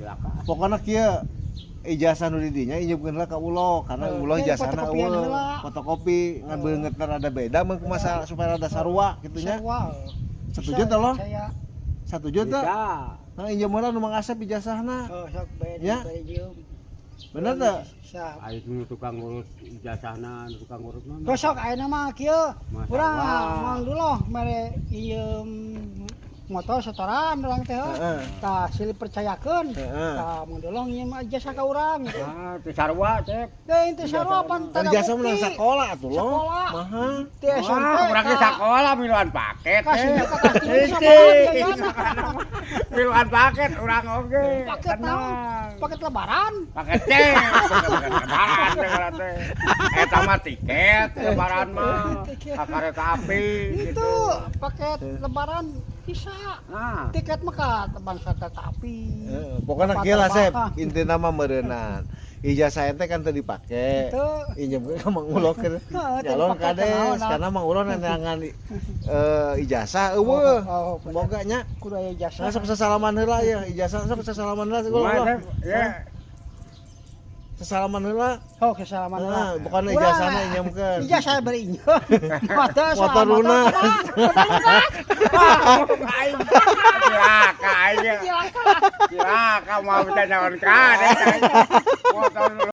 cilaka. Pokoknya kieu ijazah nu di dinya injemkeun heula ka ulo karena ulo ijazahna eueuh fotokopi ngan beungeut rada beda mah masa supaya rada sarua kitu nya. Setuju teh lo? Setuju teh? Nah injem heula nu Mang Asep ijazahna. Sok Ya? Bener teh? Aya nu tukang ngurus ijazahna, nu tukang ngurus mah. Gosok ayeuna mah kieu. Masalah. Urang mang dulu mere ieum motor setoran urang teh. Heeh. Tah silih percayakeun. Heeh. Tah mun dulu ngiem ijazah ka urang gitu. Teu sarua cep. Teh teu sarua pan Kan tanda ijazah menang bukti. sekolah atuh lo. Sekolah. Mahal. Ti SMP. Urang ge sakola miluan paket. Kasih teh. ka kasih sama Miluan paket urang oge. Paket naon? Paket lebaran. Paket cek. Paket lebaran teh ngaran teh. Eta mah tiket lebaran mah. Ka kareta api gitu. Itu paket lebaran bisa. Nah, Tiket mah ka bangsa kereta api. Pokoknya kieu lah Sep, intina mah meureunan. Ijazah teh kan teu dipake. Itu Injem ke Mang Ulo keur nyalon dipake kades kenaon, ah. karena Mang Ulo nandangan ijazah eueuh. Oh, Semoga nya. kudu aya jasa. Nah, sok sasalaman heula ya, ijazah sok sasalaman heula sih kumaha Ulo. teh? Ya. Sasalaman heula. Oh, kesalaman Nah, lah. bukan ijazahna injemkeun. Ijazah beri inyo. Motor lunas. Cilaka aja. Cilaka mau bisa nyawan ka deh. Motor